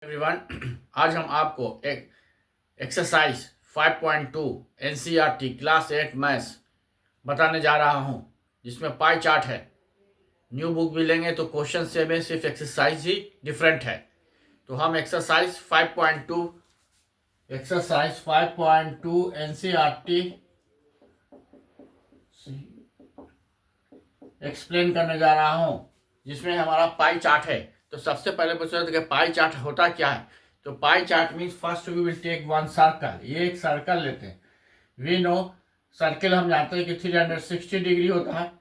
Everyone आज हम आपको एक एक्सरसाइज 5.2 एनसीईआरटी क्लास 8 मैथ्स बताने जा रहा हूं, जिसमें पाई चार्ट है। न्यू बुक भी लेंगे तो क्वेश्चन सेम है, सिर्फ एक्सरसाइज ही डिफरेंट है। तो हम एक्सरसाइज 5.2 एनसीईआरटी एक्सप्लेन करने जा रहा हूं, जिसमें हमारा पाई चार्ट है। तो सबसे पहले पूछा था कि पाई चार्ट होता क्या है। तो pie chart means first we will take one circle. ये एक सर्कल लेते हैं। वी नो सर्कल हम जानते हैं कि 360 डिग्री होता है।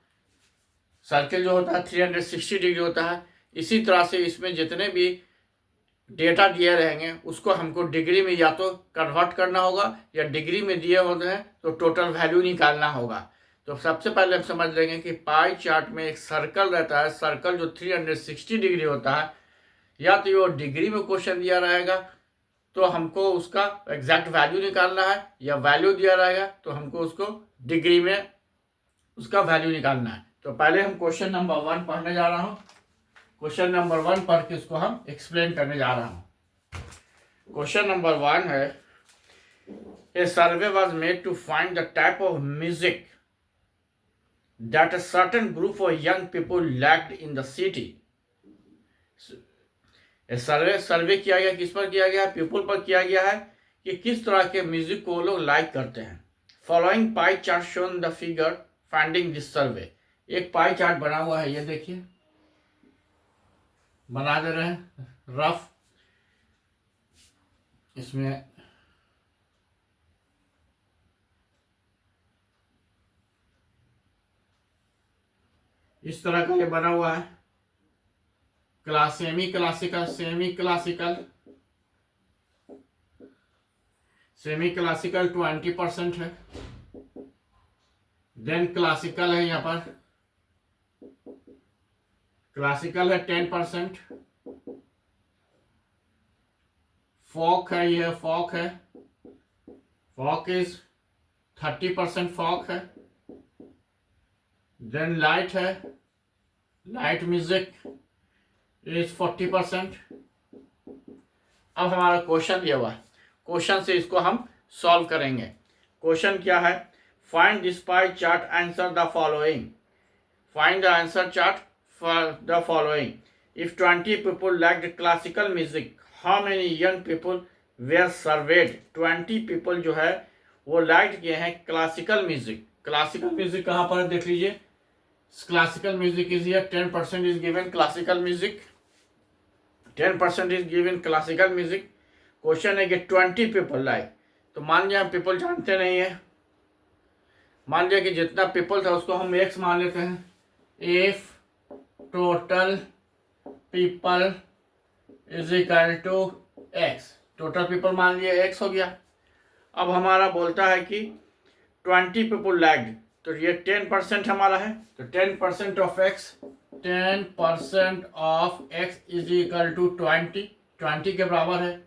सर्कल जो होता है 360 डिग्री होता है। इसी तरह से इसमें जितने भी डेटा दिए रहेंगे उसको हमको डिग्री में या तो कन्वर्ट करना होगा, या डिग्री में दिए होते हैं तो टोटल वैल्यू निकालना होगा। तो सबसे पहले हम समझ लेंगे कि पाई चार्ट में एक सर्कल रहता है। सर्कल जो 360 डिग्री होता है, या तो वो डिग्री में क्वेश्चन दिया रहेगा तो हमको उसका एग्जैक्ट वैल्यू निकालना है, या वैल्यू दिया रहेगा तो हमको उसको डिग्री में उसका वैल्यू निकालना है। तो पहले हम क्वेश्चन नंबर 1 पढ़ने जा रहा हूँ। क्वेश्चन नंबर 1 पढ़ के इसको हम एक्सप्लेन करने जा रहा हूँ। क्वेश्चन नंबर 1 है, a survey was made to find the type of music that a certain group of young people lacked in the city. सर्वे किया गया, किस पर किया गया है? पीपल पर किया गया है कि किस तरह के म्यूजिक को लोग लाइक करते हैं। Following pie chart shown the figure finding this survey. एक पाई चार्ट बना हुआ है, ये देखिए, बना दे रहे हैं रफ। इसमें इस तरह का ये बना हुआ है। सेमी क्लासिकल 20% है। देन क्लासिकल है, यहाँ पर क्लासिकल है 10%। फोक है, ये फोक है, फोक इज 30% फोक है। देन लाइट है, लाइट म्यूजिक इज 40%। अब हमारा क्वेश्चन दिया हुआ है, क्वेश्चन से इसको हम सॉल्व करेंगे। क्वेश्चन क्या है? Find this pie chart, answer the following. Find the answer chart for the following. If 20 people liked classical music, how many young people were served? 20 people जो है वो लाइक किए हैं क्लासिकल म्यूजिक। क्लासिकल म्यूजिक कहाँ पर देख लीजिए, classical music is here. 10% is given classical music, 10% is given classical music. Question है कि 20 पीपल लाइक, तो मान लिया हम पीपल जानते नहीं है। मान लिया कि जितना पीपल था उसको हम एक्स मान लेते हैं। If total people is equal to X, total people मान लिया एक्स हो गया। अब हमारा बोलता है कि 20 पीपल लाइक्ड, तो ये 10% हमारा है। तो 10% of X, 10% of X is equal to 20 के बराबर है।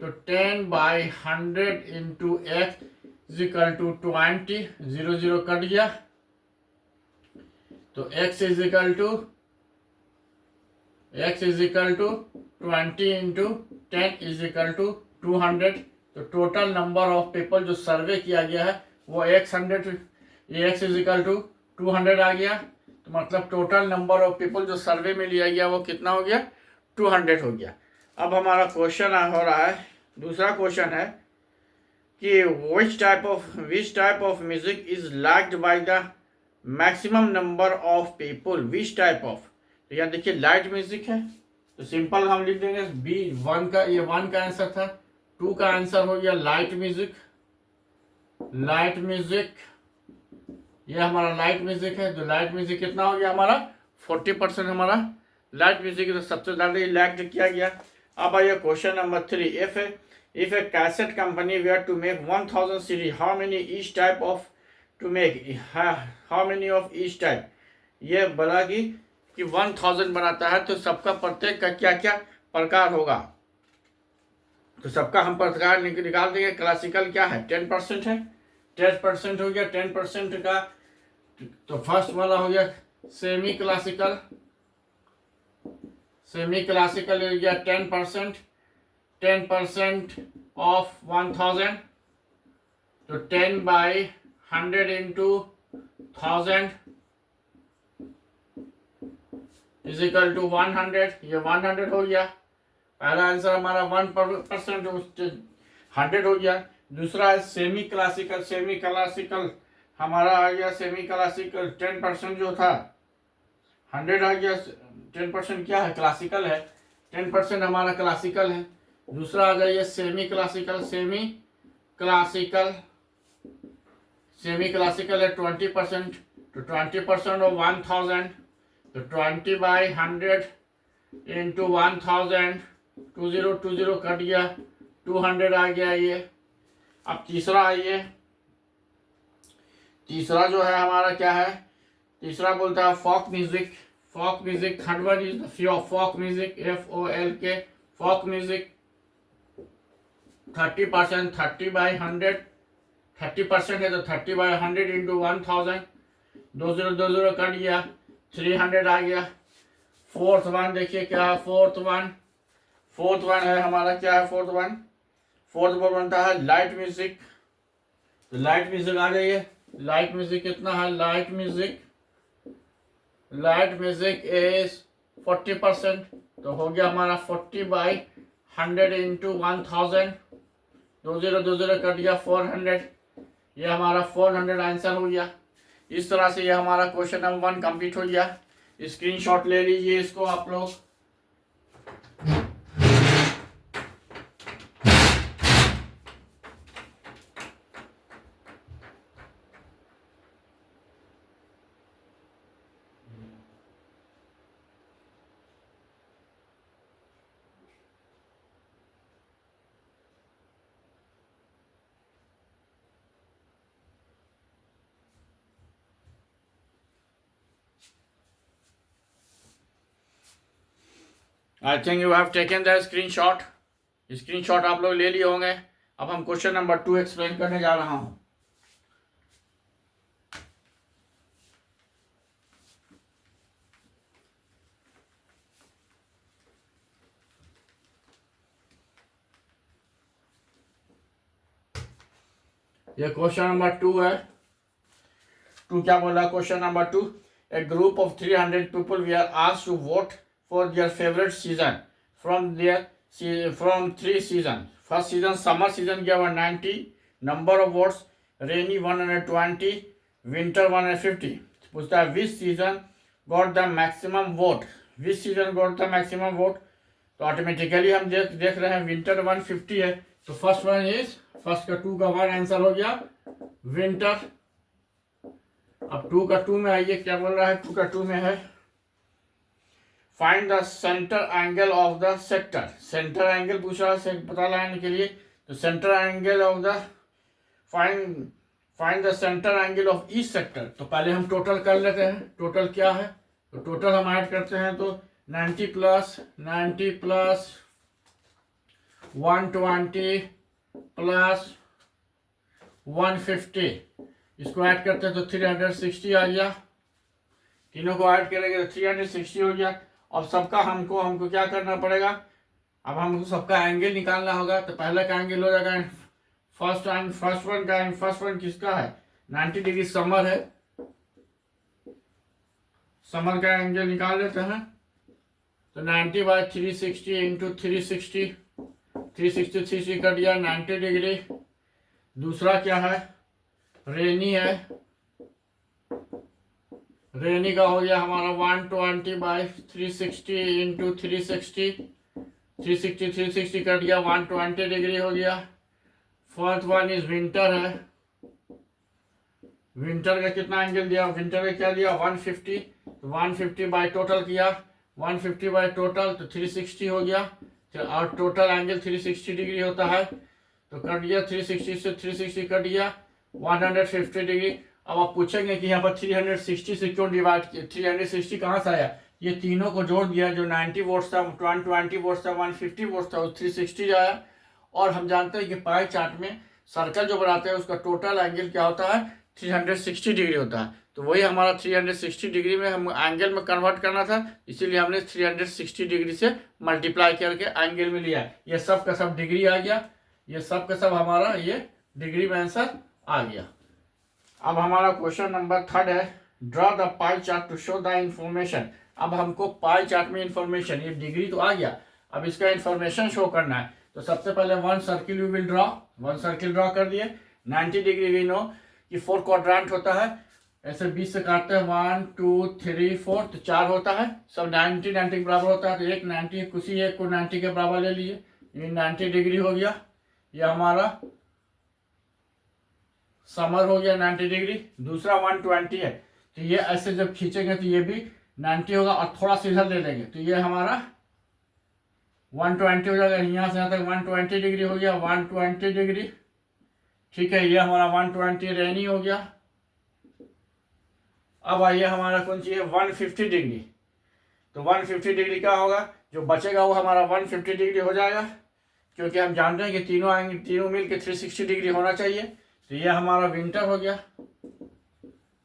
तो 10/100 into X is equal to 20। 0 0 cut गया, तो X is equal to 20 into 10 is equal to 200। तो टोटल नंबर ऑफ पीपल जो सर्वे किया गया है वो एक्स इज इक्वल टू 200 आ गया। तो मतलब टोटल नंबर ऑफ पीपल जो सर्वे में लिया गया वो कितना हो गया? 200 हो गया। अब हमारा क्वेश्चन हो रहा है, दूसरा क्वेश्चन है कि which type of music is liked by the maximum number of people. Which type of, तो यहाँ देखिए लाइट म्यूजिक है, तो सिंपल हम लिख देंगे बी। 1 का, ये 1 का आंसर था। 2 का आंसर हो गया लाइट म्यूजिक। ये हमारा लाइट म्यूजिक है। तो लाइट म्यूजिक कितना हो गया हमारा? 40% हमारा लाइट म्यूजिक, तो सबसे ज़्यादा लाइक किया गया। अब आइए question number 3। If a cassette company were to make 1000 CD, how many each type of to make, how many of each type. ये बोला कि 1000 बनाता है तो सबका प्रत्येक का क्या क्या प्रकार होगा। तो सबका हम प्रकार निकाल देंगे। क्लासिकल क्या है? 10% है, 10% हो गया। 10% का तो फर्स्ट वाला हो गया सेमी क्लासिकल हो गया 10%। 10% of 1000, तो 10/100 into 1000 इज इक्वल टू 100। ये 100 हो गया। पहला आंसर हमारा 1% 100 हो गया। दूसरा है सेमी क्लासिकल। सेमी क्लासिकल हमारा आ गया, सेमी क्लासिकल 10% जो था 100 आ गया। 10% क्या है? क्लासिकल है। 10% हमारा क्लासिकल है। दूसरा आ जाइए सेमी क्लासिकल। सेमी क्लासिकल है 20%, तो 20% ऑफ 1000, तो 20/100 इंटू 1000, 20 कट गया, 200 आ गया ये। अब तीसरा आइए, तीसरा जो है हमारा क्या है? तीसरा बोलता है folk music. Folk music, third one is the folk music, FOLK, folk music 30%, 30/100, 30% है तो 30/100 इंटू 1000, 20 कट गया, 300 आ गया। फोर्थ वन देखिए क्या है? फोर्थ वन है हमारा क्या है? फोर्थ वन बनता है लाइट म्यूजिक। तो लाइट म्यूजिक आ जाइए। लाइट म्यूजिक कितना है? लाइट म्यूजिक इज 40%, तो हो गया हमारा 40/100 इंटू 1000, 20 कट गया, 400। ये हमारा 400 आंसर हो गया। इस तरह से ये हमारा क्वेश्चन नंबर 1 कंप्लीट हो गया। स्क्रीनशॉट ले लीजिए इसको आप लोग। I think you have taken the screenshot. Screenshot आप लोग ले लिए होंगे। अब हम क्वेश्चन नंबर 2 एक्सप्लेन करने जा रहा हूं। ये क्वेश्चन नंबर 2 है। 2 क्या बोला? Question number 2, a group of 300 people we are asked to vote for their favourite season from 3 season. First season summer season क्या हुआ 90, number of votes rainy 120, winter 150। पूछता है which season got the maximum vote. Which season got the maximum vote, तो automatically हम देख रहे हैं winter 150 है, तो फर्स्ट वन इज, फर्स्ट का 2 का 1 आंसर हो गया विंटर। अब 2 का 2 में आइए, क्या बोल रहा है? 2 का 2 में है find the centre angle of the sector. Centre angle पूछ रहा है पता लगाने के लिए, तो centre angle of the find the centre angle of each sector. तो पहले हम टोटल कर लेते हैं। टोटल क्या है? तो टोटल हम ऐड करते हैं, तो 90 प्लस 120 प्लस 150, इसको ऐड करते हैं तो 360 आ गया। तीनों को ऐड करेंगे तो 360 हो गया। अब सबका हमको क्या करना पड़ेगा? अब हमको सबका एंगल निकालना होगा। तो पहले का एंगल हो जाएगा फर्स्ट वन किसका है? 90 डिग्री समर है। समर का एंगल निकाल लेते हैं, तो 90/360 इंटू 360 कट गया 90 डिग्री। दूसरा क्या है? रेनी है। रेनी का हो गया हमारा 120/360 इंटू 360 कट गया 120 डिग्री हो गया। फोर्थ वन इज विंटर है। विंटर का कितना एंगल दिया? विंटर का क्या दिया? 150, तो 150 बाय टोटल किया, 150 बाय टोटल तो 360 हो गया। और टोटल एंगल 360 डिग्री होता है, तो कट गया 360 से 360 कट गया 150 डिग्री। अब आप पूछेंगे कि यहाँ पर 360 से क्यों डिवाइड किया? 360 कहाँ से आया? ये तीनों को जोड़ दिया, जो 90 वोट्स था, 120 वोट्स था, 150 वोट्स था, वो 360 आया। और हम जानते हैं कि पाई चार्ट में सर्कल जो बनाते हैं उसका टोटल एंगल क्या होता है? 360 डिग्री होता है। तो वही हमारा 360 डिग्री में हम एंगल में कन्वर्ट करना था, इसीलिए हमने 360 डिग्री से मल्टीप्लाई करके एंगल में लिया। ये सब का सब डिग्री आ गया, ये सब का सब हमारा ये डिग्री में आंसर आ गया। अब हमारा क्वेश्चन नंबर 3 है, draw the pie chart to show the information. अब हमको पाई चार्ट में इंफॉर्मेशन, ये डिग्री तो आ गया, अब इसका इंफॉर्मेशन शो करना है। तो सबसे पहले one circle we will draw, one circle draw कर दिए। 90 डिग्री वी नो कि 4 क्वाड्रेंट होता है, ऐसे 20 से काटते हैं, 1 2 3 4, तो 4 होता है, सब 90 के बराबर होता है। तो एक 90 किसी एक को 90 के बराबर ले लिए, ये 90 डिग्री हो गया। ये हमारा समर हो गया 90 डिग्री। दूसरा 120 है, तो ये ऐसे जब खींचेंगे तो ये भी 90 होगा, और थोड़ा सा इधर ले लेंगे तो ये हमारा 120 हो जाएगा। यहाँ से यहाँ तक 120 डिग्री हो गया, 120 डिग्री, ठीक है। ये हमारा 120 रेनी हो गया। अब आइए हमारा कौन चाहिए, 150 डिग्री। तो 150 डिग्री क्या होगा, जो बचेगा वो हमारा 150 डिग्री हो जाएगा, क्योंकि हम जानते हैं कि तीनों आएंगे, तीनों मिल के 360 डिग्री होना चाहिए। तो ये हमारा विंटर हो गया,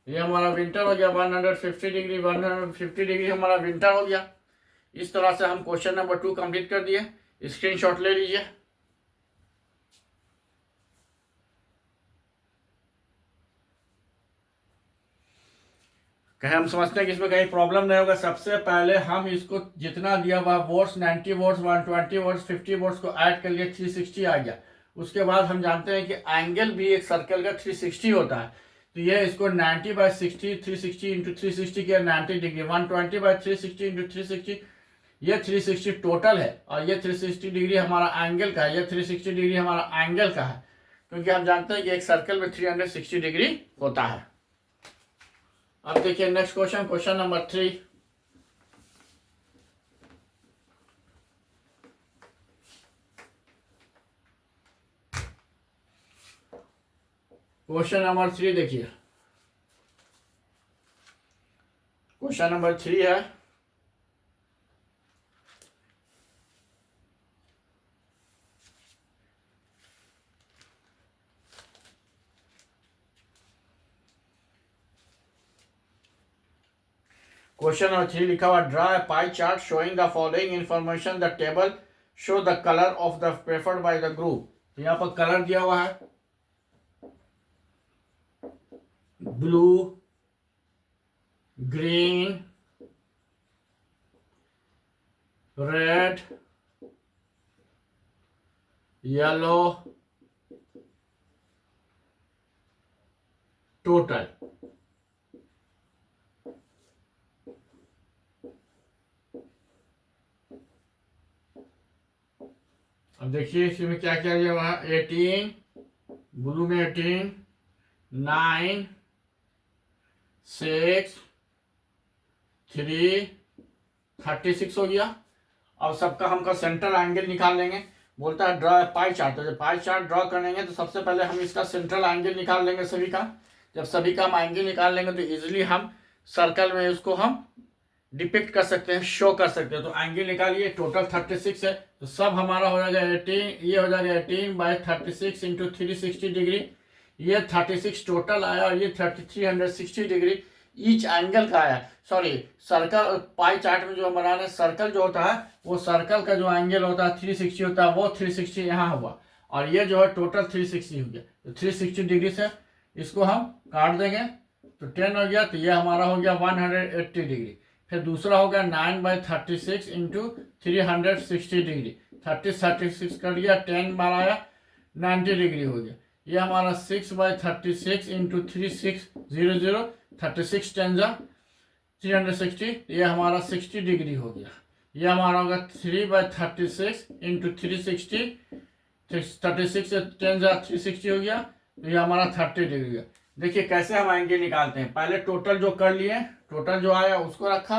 ये हमारा विंटर हो गया 150 डिग्री, 150 डिग्री हमारा विंटर हो गया। इस तरह से हम क्वेश्चन नंबर 2 कंप्लीट कर दिए। स्क्रीनशॉट ले लीजिए। कहीं हम समझते हैं कि इसमें कहीं प्रॉब्लम नहीं होगा। सबसे पहले हम इसको जितना दिया हुआ वोट्स 90 वोट्स 120 वोट्स 50 वोट्स को ऐड कर लिए, 360 आ गया। उसके बाद हम जानते हैं कि एंगल भी एक सर्कल का 360 होता है। तो ये इसको 90/60 360 इंटू 360 किया 90 डिग्री, 120/360 इंटू 360, ये 360 टोटल है, और ये 360 डिग्री हमारा एंगल का है, ये 360 डिग्री हमारा एंगल का है, क्योंकि हम जानते हैं कि एक सर्कल में 360 डिग्री होता है। अब देखिए next question, question number 3। Question number 3 देखिए, क्वेश्चन नंबर 3 है, क्वेश्चन नंबर 3 लिखा हुआ, draw a pie chart showing the following information, the table show the colour of the preferred by the group. तो यहाँ पर कलर दिया हुआ है, blue, green, red, yellow, total. अब देखिए इसमें क्या क्या दिया हुआ है, 18, ब्लू में 18, 9, 6, 3, 36 हो गया। अब सबका हमका सेंट्रल एंगल निकाल लेंगे। बोलता है ड्रॉ पाई चार्ट, तो जब पाई चार्ट ड्रॉ करेंगे तो सबसे पहले हम इसका सेंट्रल एंगल निकाल लेंगे सभी का। जब सभी का हम एंगल निकाल लेंगे तो इजीली हम सर्कल में उसको हम डिपिक्ट कर सकते हैं, शो कर सकते हैं। तो एंगल निकालिए, टोटल 36 है, तो सब हमारा हो जाएगा 18, ये हो जाएगा 18/36 इंटू 360 डिग्री, ये 36 टोटल आया, और ये 360 डिग्री ईच एंगल का आया। सॉरी, सर्कल पाई चार्ट में जो हम बना रहे हैं, सर्कल जो होता है वो सर्कल का जो एंगल होता है 360 होता है, वो 360 यहाँ हुआ, और ये जो है टोटल 360 हो गया। तो 360 डिग्री से इसको हम काट देंगे तो 10 हो गया, तो ये हमारा हो गया 180 डिग्री। फिर दूसरा हो गया 9/36 इंटू 360 डिग्री, 36 कर दिया, 10 बार आया, 90 डिग्री हो गया। ये हमारा 6/36 इंटू 3600, 36 10 जा 360, ये हमारा 60 डिग्री हो गया। ये हमारा होगा 3/36 इंटू 360, 36 से 10 जा 360 हो गया, तो ये हमारा 30 डिग्री गया। देखिए कैसे हम एंगल निकालते हैं, पहले टोटल जो कर लिए, टोटल जो आया उसको रखा,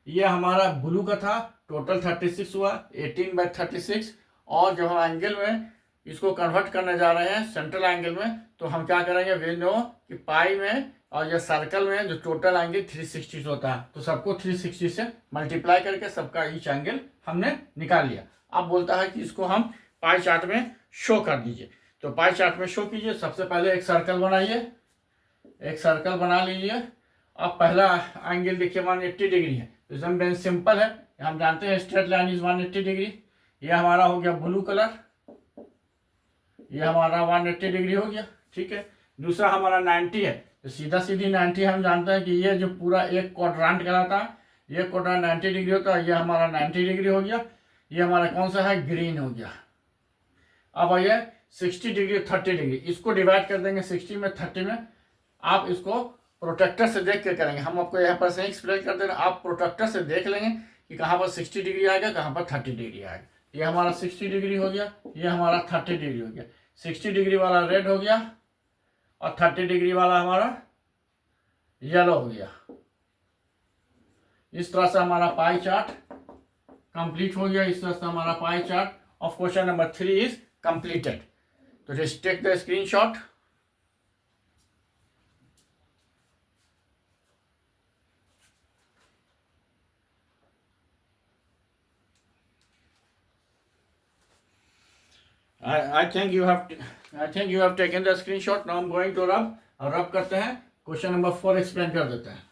ये हमारा ब्लू का था, टोटल 36 हुआ, 18/36, और जब हम एंगल में इसको कन्वर्ट करने जा रहे हैं सेंट्रल एंगल में, तो हम क्या करेंगे, वी नो कि पाई में और ये सर्कल में जो टोटल एंगल 360 होता है, तो सबको 360 से मल्टीप्लाई करके सबका ईच एंगल हमने निकाल लिया। अब बोलता है कि इसको हम पाई चार्ट में शो कर दीजिए। तो पाई चार्ट में शो कीजिए। सबसे पहले एक सर्कल बनाइए, एक सर्कल बना लीजिए। अब पहला एंगल देखिए 180 डिग्री है, तो इसमें बेन सिंपल है, हम जानते हैं स्ट्रेट लाइन इज 180 डिग्री। ये हमारा हो गया ब्लू कलर, ये हमारा 180 डिग्री हो गया, ठीक है। दूसरा हमारा 90 है, तो सीधा सीधी 90 हम जानते हैं कि ये जो पूरा एक क्वाड्रेंट कहलाता है, ये क्वाड्रेंट 90 डिग्री होता है, ये हमारा 90 डिग्री हो गया। ये हमारा कौन सा है, ग्रीन हो गया। अब आइए 60 डिग्री 30 डिग्री, इसको डिवाइड कर देंगे 60 में 30 में। आप इसको प्रोटेक्टर से देख के करेंगे, हम आपको यहाँ पर से एक्सप्लेन कर दे रहे हैं, आप प्रोटेक्टर से देख लेंगे कि कहाँ पर 60 डिग्री आएगा, कहाँ पर 30 डिग्री आएगा। ये हमारा 60 डिग्री हो गया, ये हमारा 30 डिग्री हो गया। 60 डिग्री वाला रेड हो गया और 30 डिग्री वाला हमारा येलो हो गया। इस तरह से हमारा पाई चार्ट कंप्लीट हो गया। इस तरह से हमारा pie chart of question number 3 is completed. तो just take the screenshot. I think you have taken the screenshot. Now I'm going to rub. और रब करते हैं, क्वेश्चन नंबर 4 एक्सप्लेन कर देते हैं।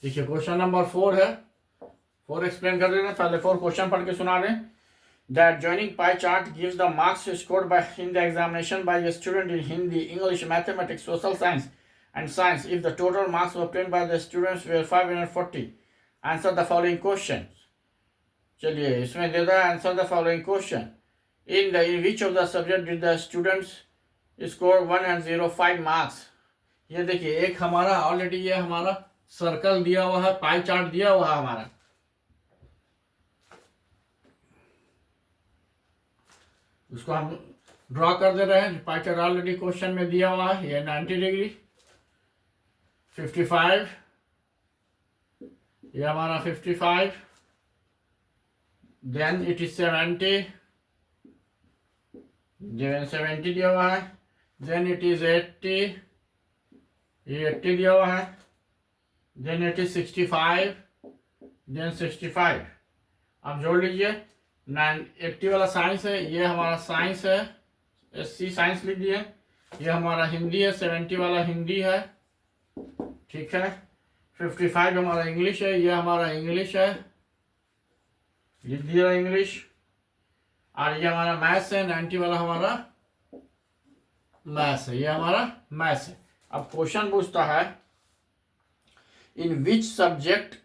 देखिए क्वेश्चन नंबर 4 है, 4 एक्सप्लेन कर देते हैं। पहले 4 क्वेश्चन पढ़ के सुना दें। The adjoining pie chart gives the marks scored in the examination by a student in Hindi, English, Mathematics, Social Science and Science. If the total marks obtained by the students were 540, answer the following questions. चलिए इसमें दे रहा है, answer the following question. In which of the subject did the students score 105 marks. ये देखिए एक हमारा already ये हमारा सर्कल दिया हुआ है, पाई चार्ट दिया हुआ है हमारा। उसको हम ड्रॉ कर दे रहे हैं। पाई चार्ट ऑलरेडी क्वेश्चन में दिया हुआ है। ये 90 डिग्री, 55, ये हमारा 55, then it is 70, then 70 दिया हुआ है, then it is 80, ये 80 दिया हुआ है, then it is 65, then 65। अब जोड़ लीजिए, 80 वाला साइंस है, ये हमारा साइंस है, SC साइंस लिख दिए। ये हमारा हिंदी है, 70 वाला हिंदी है, ठीक है। 55 हमारा इंग्लिश है, ये हमारा इंग्लिश है, लिख दिया इंग्लिश। और ये हमारा मैथ्स है, 90 वाला हमारा मैथ्स है, ये हमारा मैथ्स है। अब क्वेश्चन पूछता है, in which subject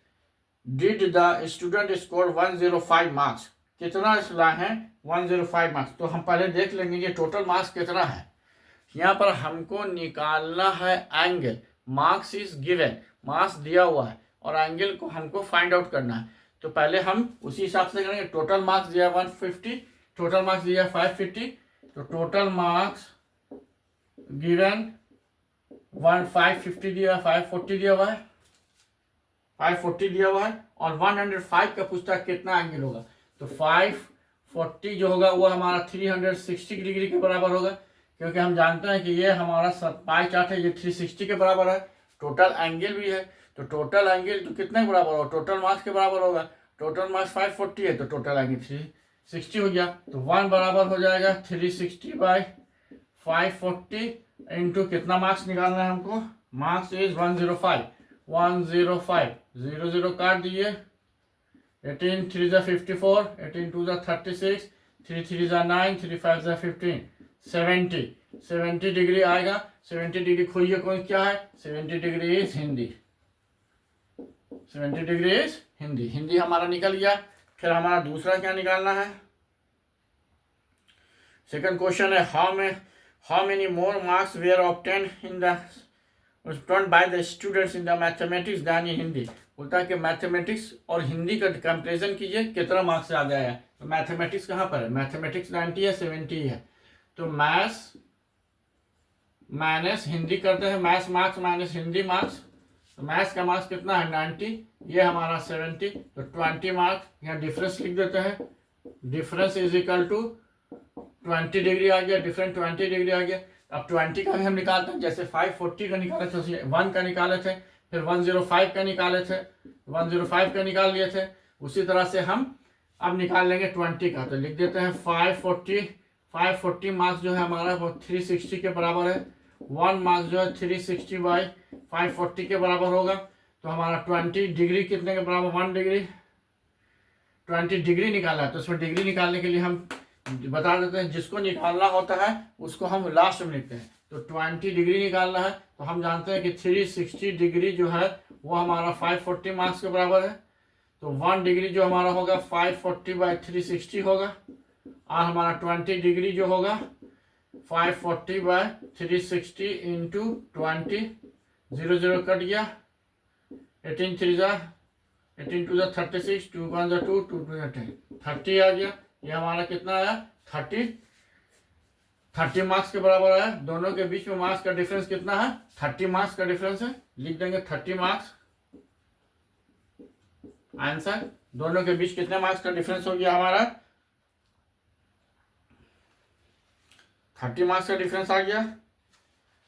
did the student score 105 marks. कितना लाए हैं 105 मार्क्स। तो हम पहले देख लेंगे कि टोटल मार्क्स कितना है। यहाँ पर हमको निकालना है angle. Marks is given, marks दिया हुआ है और एंगल को हमको फाइंड आउट करना है। तो पहले हम उसी हिसाब से करेंगे। टोटल मार्क्स दिया 150, टोटल मार्क्स दिया 550, तो टोटल मार्क्स गिवन 550 दिया, 540 दिया हुआ है, 540 दिया हुआ है। और 105 का पूछता है कितना एंगल होगा। तो 540 जो होगा वो हमारा 360 डिग्री के बराबर होगा, क्योंकि हम जानते हैं कि ये हमारा पाई चार्ट है, ये 360 के बराबर है। टोटल एंगल भी है, तो टोटल एंगल तो कितने के बराबर होगा, टोटल मार्क्स के बराबर होगा। टोटल मार्क्स 540 है, तो टोटल एंगल 360 हो गया। तो 1 बराबर हो जाएगा 360 बाई 540 इंटू कितना मार्क्स निकालना है हमको, मार्क्स इज 105, 105, 0 0 काट दिए, 18 3 जा 54, 18 2 जा 36, 3 3 जा 9, 3 5 जा 15, 70 डिग्री आएगा। 70 डिग्री खोइए कौन क्या है, 70 degree is Hindi, 70 degree is Hindi. Hindi हमारा निकल गया। फिर हमारा दूसरा क्या निकालना है, सेकंड क्वेश्चन है, how many more marks were obtain in the by the students in the mathematics than in Hindi. बोलता है कि मैथमेटिक्स और हिंदी का कंपेरिजन कीजिए, कितना मार्क्स आ गया है। तो मैथमेटिक्स कहाँ पर है, मैथमेटिक्स 90 है, 70 है। तो मैथ्स माइनस हिंदी करते हैं, maths marks minus Hindi marks. तो मैथ्स का मार्क्स कितना है 90, ये हमारा 70, तो 20 मार्क्स। यहाँ डिफरेंस लिख देते हैं, difference is equal to 20 degree आ गया, डिफरेंस 20 डिग्री आ गया। अब 20 का भी हम निकालते हैं, जैसे 540 का निकाले थे, उसी 1 का निकाले थे, फिर 105 का निकाले थे, 105 का निकाल लिए थे। उसी तरह से हम अब निकाल लेंगे 20 का, तो लिख देते हैं 540 मार्क्स जो है हमारा वो 360 के बराबर है। 1 मार्क्स जो है 360 बाई 540 के बराबर होगा। तो हमारा 20 डिग्री कितने के बराबर, 1 डिग्री, 20 डिग्री निकालना है। तो उसमें डिग्री निकालने के लिए हम बता देते हैं, जिसको निकालना होता है उसको हम लास्ट में लिखते हैं। तो 20 डिग्री निकालना है, तो हम जानते हैं कि 360 डिग्री जो है वो हमारा 540 मार्क्स के बराबर है। तो 1 डिग्री जो हमारा होगा 540 बाई 360 होगा, और हमारा 20 डिग्री जो होगा 540 बाई 360 इंटू 20, 0 0 कट गया, 18 3 जा 18 2 जा 36, 2 1 जा 2, 2 2 जा 10, 30 आ गया। ये हमारा कितना आया, 30 मार्क्स के बराबर है। दोनों के बीच में मार्क्स का डिफरेंस कितना है, 30 मार्क्स का डिफरेंस है। लिख देंगे 30 मार्क्स आंसर। दोनों के बीच कितने मार्क्स का डिफरेंस हो गया हमारा, 30 मार्क्स का डिफरेंस आ गया।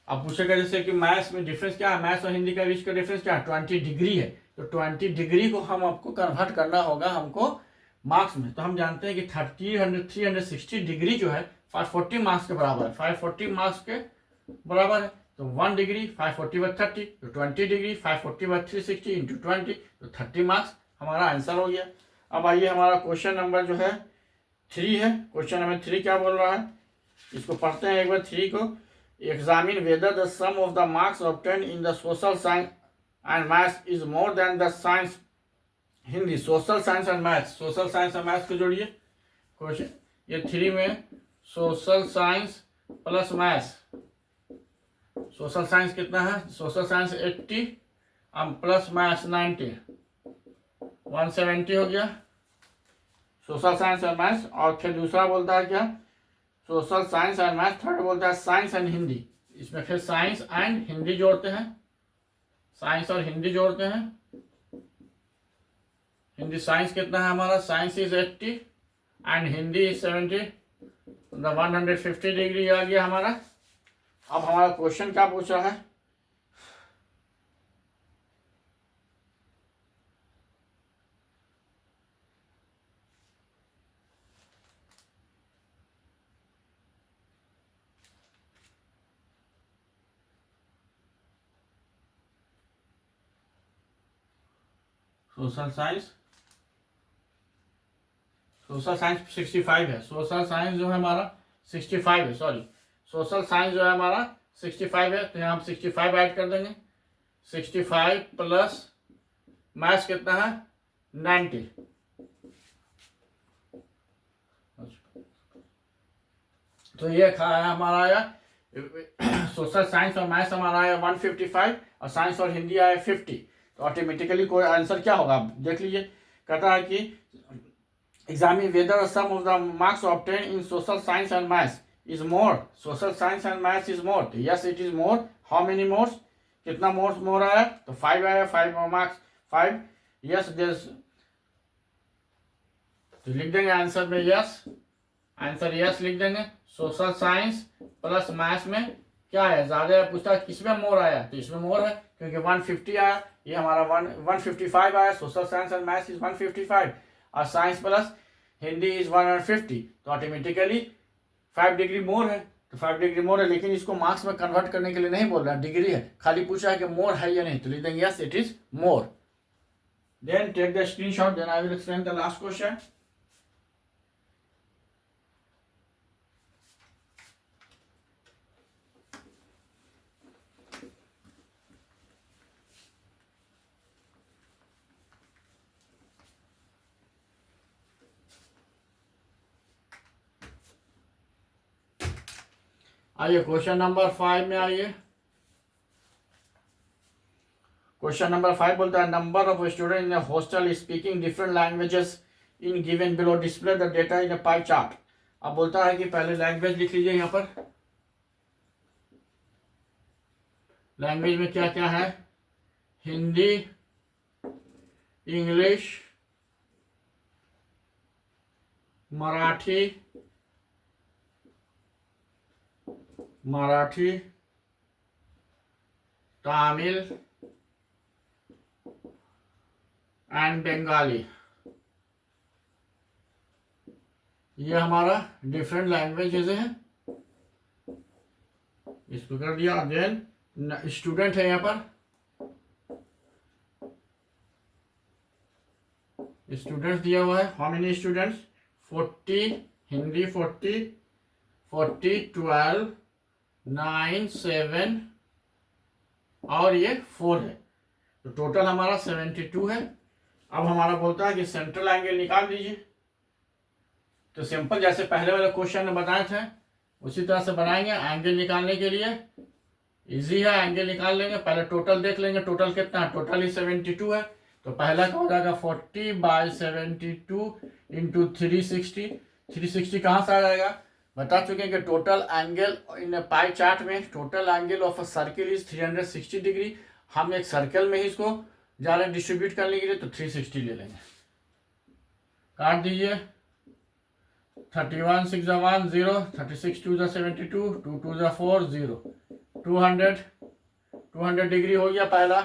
अब पूछेगा जैसे कि मैथ्स में डिफरेंस क्या है, मैथ्स और हिंदी का बीच का डिफरेंस क्या है, 20 डिग्री है। तो 20 डिग्री को हम आपको कन्वर्ट करना होगा हमको मार्क्स में। तो हम जानते हैं कि 360 डिग्री जो है 540 मार्क्स के बराबर है, 540 मार्क्स के बराबर है। तो 1 डिग्री 540 बाई 30, तो 20 डिग्री 540 बाई 360 इंटू 20, तो 30 मार्क्स हमारा आंसर हो गया। अब आइए हमारा क्वेश्चन नंबर जो है 3 है। क्वेश्चन नंबर 3 क्या बोल रहा है, इसको पढ़ते हैं एक बार 3 को। Examine whether the sum of the marks obtain in the social science and maths is more than the science Hindi. Social science and maths, social science और मैथ्स को जोड़िए क्वेश्चन। ये 3 में social science plus maths, social science कितना है, social science 80 plus maths 90, 170 हो गया social science और मैथ्स। और फिर दूसरा बोलता है क्या, social science and maths. Third बोलता है साइंस एंड हिंदी। इसमें फिर साइंस एंड हिंदी जोड़ते हैं, साइंस और हिंदी जोड़ते हैं। हिंदी साइंस कितना है हमारा, science is 80 and Hindi is 70, 150 degree आ गया हमारा। अब हमारा क्वेश्चन क्या पूछा है, सोशल साइंस 65 है। सोशल साइंस जो है हमारा 65 है, सॉरी सोशल साइंस जो है हमारा 65 है। तो यहाँ हम 65 ऐड कर देंगे, 65 प्लस मैथ्स कितना है 90। तो ये हमारा आया सोशल साइंस और मैथ्स हमारा आया 155 और साइंस और हिंदी आया 50। तो ऑटोमेटिकली कोई आंसर क्या होगा, आप देख लीजिए। कहता है कि examine whether sum of the marks obtain in social science and maths is more, social science and maths is more. तो yes it is more. How many marks, कितना मोर्स मोर आया, तो 5 आया, 5 मार्क्स 5। यस देयर, तो लिख देंगे answer में yes, answer yes लिख देंगे। सोशल साइंस प्लस मैथ्स में क्या है, ज्यादा पूछता है किसमें मोर आया, तो इसमें मोर है क्योंकि 150 आया। ये हमारा 155 आया। Social science and maths is 155 और साइंस प्लस हिंदी इज 150। तो ऑटोमेटिकली 5 डिग्री मोर है, तो 5 डिग्री मोर है। लेकिन इसको मार्क्स में कन्वर्ट करने के लिए नहीं बोल रहा है, डिग्री है, खाली पूछा है कि मोर है या नहीं। तो लिख देंगे yes it is more. Then take the screenshot, then I will explain the last question. आइए क्वेश्चन नंबर 5 में आइए। क्वेश्चन नंबर 5 बोलता है number of student in hostel speaking different languages in given below, display the data in pie chart. अब बोलता है कि पहले लैंग्वेज लिख लीजिए। यहाँ पर लैंग्वेज में क्या क्या है, हिंदी, इंग्लिश, मराठी, तमिल एंड बंगाली। ये हमारा डिफरेंट लैंग्वेजेस है, इसको कर दिया। देन स्टूडेंट है यहाँ पर, स्टूडेंट्स दिया हुआ है। हाउ मेनी स्टूडेंट्स, 40, हिंदी 40, 12, 9, 7 और ये 4 है, तो टोटल हमारा 72 है। अब हमारा बोलता है कि सेंट्रल एंगल निकाल दीजिए। तो सिंपल जैसे पहले वाले क्वेश्चन में बताए थे उसी तरह से बनाएंगे। एंगल निकालने के लिए इजी है, एंगल निकाल लेंगे। पहले टोटल देख लेंगे, टोटल कितना है, टोटल ही 72 है। तो पहला क्या हो जाएगा, 40/72 इंटू 360। 360 कहाँ से आ जाएगा, बता चुके हैं कि total angle in pie chart में total angle of a circle is 360 degree. हम एक सर्कल में ही इसको जा रहे हैं डिस्ट्रीब्यूट करने के लिए, तो 360 ले लेंगे। काट दीजिए, 31 6 1 0, 36 2 72, 2 2 4 0, 200 डिग्री हो गया पहला।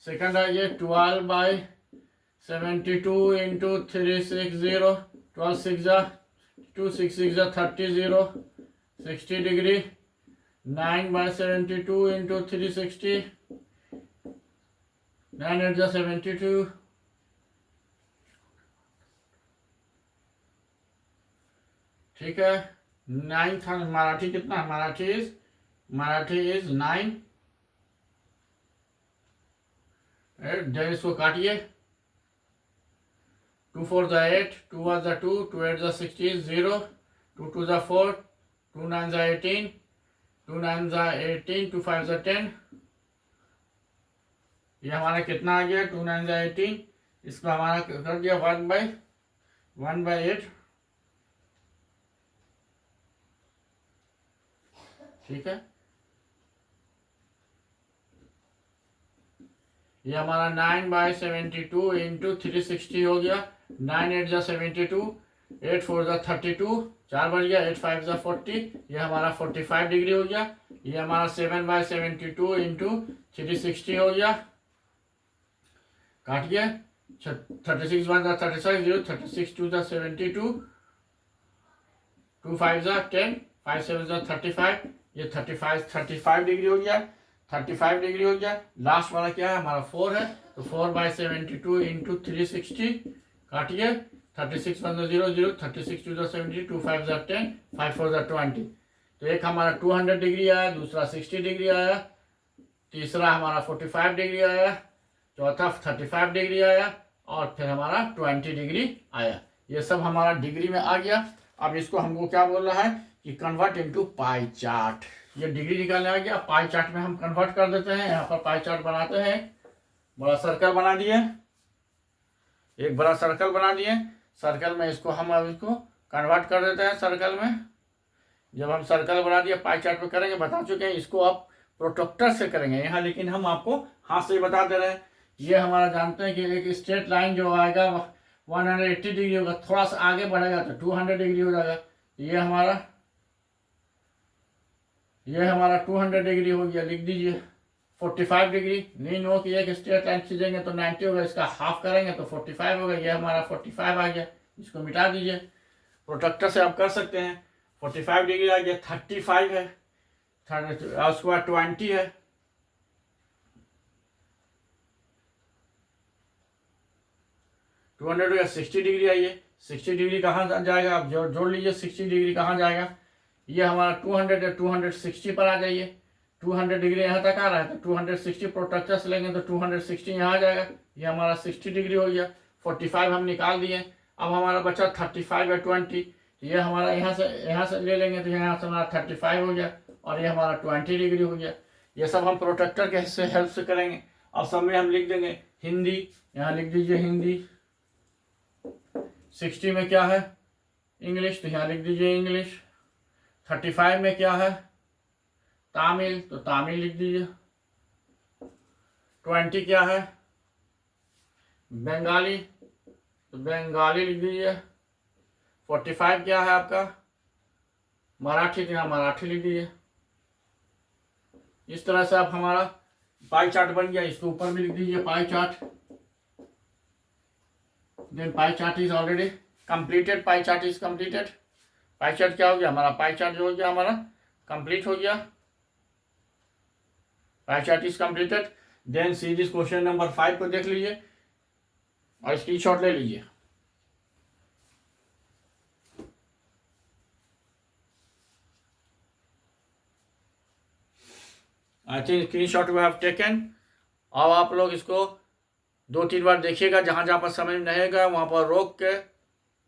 सेकंड है ये 12/72 इंटू 360, 12 6 2 6 6 30 0, 60 डिग्री। 9/72 इंटू 360, 9 8 72, ठीक है। 9 था मराठी कितना, मराठी इज 9। देन इसको काटिए, 2 4 8, 2 1 2, 2 8 16 0, 2 2 4, 2 9 18, 2 9 18, 2 5 10। ये हमारा कितना आ गया, 2 9 18। इसको हमारा कर दिया 1/8, ठीक है। ये हमारा 9/72 इंटू 360 हो गया। 9 8 72, 8 4 32, 4 बढ़ गया, 8 5 40, ये हमारा 45 डिग्री हो गया। ये हमारा 7/72 इंटू 360 हो गया, काटिए। 36 1 36 0, 36 2 72, 2 5 10, 5 7 35, ये 35 डिग्री हो गया। 35 डिग्री हो गया। लास्ट वाला क्या है हमारा 4 है, तो 4/72 इंटू 360, काटिए। 36 1 0 0, 36 2 70, 2 5 10, 5 4 20। तो एक हमारा 200 डिग्री आया, दूसरा 60 डिग्री आया, तीसरा हमारा 45 डिग्री आया, चौथा 35 डिग्री आया, और फिर हमारा 20 डिग्री आया। ये सब हमारा डिग्री में आ गया। अब इसको हमको क्या बोल रहा है कि कन्वर्ट इनटू पाई चार्ट। ये डिग्री निकालने आ गया, पाई चार्ट में हम कन्वर्ट कर देते हैं। यहाँ पर पाई चार्ट बनाते हैं, बड़ा सर्कल बना दिए, एक बड़ा सर्कल बना दिए। सर्कल में इसको हम अब इसको कन्वर्ट कर देते हैं सर्कल में। जब हम सर्कल बना दिए पाई चार्ट में करेंगे, बता चुके हैं इसको आप प्रोट्रैक्टर से करेंगे यहाँ, लेकिन हम आपको हाथ से ही बता दे रहे हैं। ये हमारा जानते हैं कि एक स्ट्रेट लाइन जो आएगा 180 डिग्री होगा, थोड़ा सा आगे बढ़ेगा तो 200 डिग्री हो जाएगा। ये हमारा 200 डिग्री हो गया, लिख दीजिए। 45 डिग्री नहीं हो कि एक स्ट्रेट लाइन खींचेंगे तो 90 होगा, इसका हाफ करेंगे तो 45 होगा। ये हमारा 45 आ गया, इसको मिटा दीजिए। प्रोट्रैक्टर से आप कर सकते हैं। 45 डिग्री आ गया, 35 है, उसके बाद 20 है, टू 60 डिग्री आइए। 60 डिग्री कहाँ जाएगा, आप जोड़ लीजिए 60 डिग्री कहाँ जाएगा। ये हमारा 200 है, 260 पर आ जाइए। 200 डिग्री यहाँ तक आ रहा है, तो 260 प्रोट्रैक्टर से लेंगे तो 260 यहाँ आ जाएगा। ये हमारा 60 डिग्री हो गया। 45 हम निकाल दिए। अब हमारा बचा 35 या 20, तो ये हमारा यहाँ से ले लेंगे तो यहाँ से हमारा 35 हो गया, और ये हमारा 20 डिग्री हो गया। ये सब हम प्रोट्रैक्टर के हेल्प से करेंगे। और सब में हम लिख देंगे हिंदी, यहाँ लिख दीजिए हिंदी। 60 में क्या है, इंग्लिश, तो यहाँ लिख दीजिए इंग्लिश। 35 में क्या है, तामिल, तो तामिल लिख दीजिए। 20 क्या है, बंगाली, तो बंगाली लिख दीजिए। 45 क्या है आपका, मराठी, तो यहाँ मराठी लिख दीजिए। इस तरह से आप हमारा पाई चार्ट बन गया। इसके ऊपर भी लिख दीजिए pie chart. Then pie chart is already completed. Pie chart is completed. Pie chart क्या हो गया हमारा, पाई चार्ट जो हो गया हमारा कंप्लीट हो गया, pie chart is completed. Then see this question number 5 को देख लीजिए और स्क्रीनशॉट ले लीजिए। I think screenshot we have taken. अब आप लोग इसको 2-3 बार देखिएगा, जहाँ जहाँ पर समझ नहीं आएगा वहाँ पर रोक के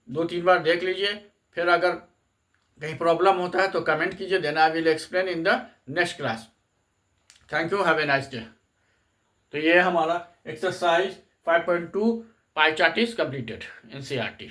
2-3 बार देख लीजिए। फिर अगर कहीं प्रॉब्लम होता है तो कमेंट कीजिए, then I will explain in the next class. Thank you, have a nice day. तो ये हमारा exercise 5.2 pie chart is completed, NCERT।